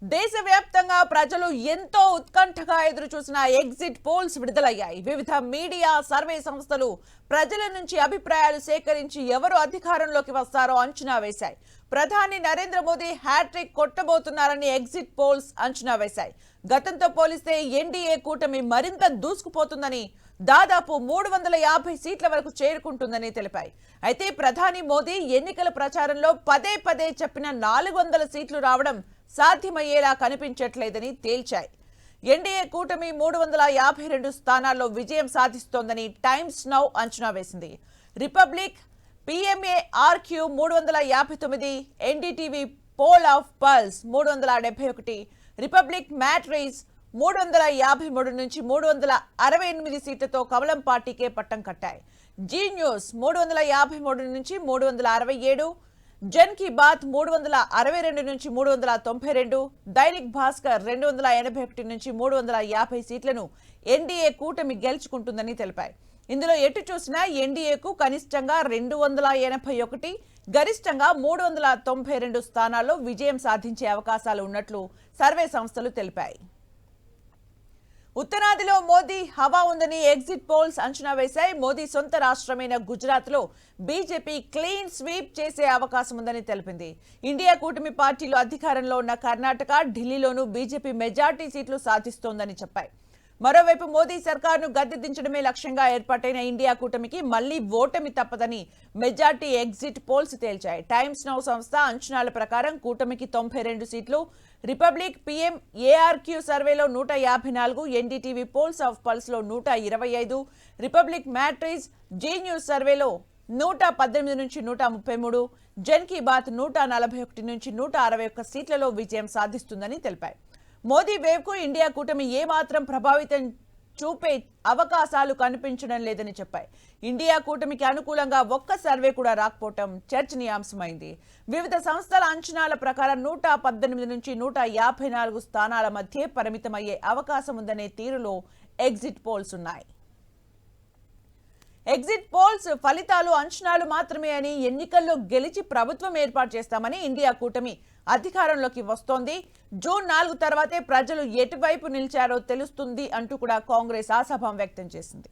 దేశవ్యాప్తంగా ప్రజలు ఎంతో ఉత్కంఠగా ఎదురుచూసిన ఎగ్జిట్ పోల్స్ విడుదలయ్యాయి. వివిధ మీడియా సర్వే సంస్థలు ప్రజల నుంచి అభిప్రాయాలు సేకరించి ఎవరు అధికారంలోకి వస్తారో అంచనా వేశాయి. ప్రధాని నరేంద్ర మోదీ హ్యాట్రిక్ కొట్టబోతున్నారని ఎగ్జిట్ పోల్స్ అంచనా వేశాయి. గతంతో పోలిస్తే ఎన్డీఏ కూటమి మరింత దూసుకుపోతుందని, దాదాపు 350 సీట్ల వరకు చేరుకుంటుందని తెలిపాయి. అయితే ప్రధాని మోదీ ఎన్నికల ప్రచారంలో పదే పదే చెప్పిన 400 సీట్లు రావడం సాధ్యమయ్యేలా కనిపించట్లేదని తేల్చాయి. ఎన్డీఏ కూటమి 352 స్థానాల్లో విజయం సాధిస్తోందని టైమ్స్ నౌ అంచనా వేసింది. Republic PMA RQ 359, NDTV poll of polls 371, Republic Matrize 353 నుంచి 368 సీట్లతో కమలం పార్టీకే పట్టం కట్టాయి. జీ న్యూస్ 353 నుంచి 367, జన్ కీ బాత్ 362 నుంచి 392, దైనిక్ భాస్కర్ 281 నుంచి 350 సీట్లను ఎన్డీఏ కూటమి గెలుచుకుంటుందని తెలిపాయి. ఇందులో ఎటు చూసినా ఎన్డీఏకు కనిష్టంగా 281, గరిష్టంగా 392 స్థానాల్లో విజయం సాధించే అవకాశాలు ఉన్నట్లు సర్వే సంస్థలు తెలిపాయి. ఉత్తరాదిలో మోదీ హవా ఉందని ఎగ్జిట్ పోల్స్ అంచనా వేశాయి. మోదీ సొంత రాష్ట్రమైన గుజరాత్లో బీజేపీ క్లీన్ స్వీప్ చేసే అవకాశం ఉందని తెలిపింది. ఇండియా కూటమి పార్టీలు అధికారంలో ఉన్న కర్ణాటక, ఢిల్లీలోనూ బీజేపీ మెజార్టీ సీట్లు సాధిస్తోందని చెప్పాయి. మరోవైపు మోదీ సర్కార్ను గద్దెదించడమే లక్ష్యంగా ఏర్పాటైన ఇండియా కూటమికి మళ్లీ ఓటమి తప్పదని మెజార్టీ ఎగ్జిట్ పోల్స్ తేల్చాయి. టైమ్స్ నౌ సంస్థ అంచనాల ప్రకారం కూటమికి 92 సీట్లు, రిపబ్లిక్ PMARQ సర్వేలో 154, ఎన్డీటీవీ పోల్స్ ఆఫ్ పల్స్ లో 125, రిపబ్లిక్ మ్యాట్రిస్ జీ న్యూస్ సర్వేలో 118 నుంచి 133, జన్ కీ బాత్ 141 నుంచి 161 సీట్లలో విజయం సాధిస్తుందని తెలిపాయి. మోదీ వేవ్ కు ఇండియా కూటమి ఏమాత్రం ప్రభావితం చూపే అవకాశాలు కనిపించడం లేదని చెప్పాయి. ఇండియా కూటమికి అనుకూలంగా ఒక్క సర్వే కూడా రాకపోవటం చర్చనీయాంశమైంది. వివిధ సంస్థల అంచనాల ప్రకారం 118 నుంచి 154 స్థానాల మధ్య పరిమితమయ్యే అవకాశం ఉందనే తీరులో ఎగ్జిట్ పోల్స్ ఉన్నాయి. ఎగ్జిట్ పోల్స్ ఫలితాలు అంచనాలు మాత్రమే అని, ఎన్నికల్లో గెలిచి ప్రభుత్వం ఏర్పాటు చేస్తామని ఇండియా కూటమి అధికారంలోకి వస్తోంది. జూన్ 4 తర్వాతే ప్రజలు ఎటువైపు నిలిచారో తెలుస్తుంది అంటూ కూడా కాంగ్రెస్ ఆశాభావం వ్యక్తం చేసింది.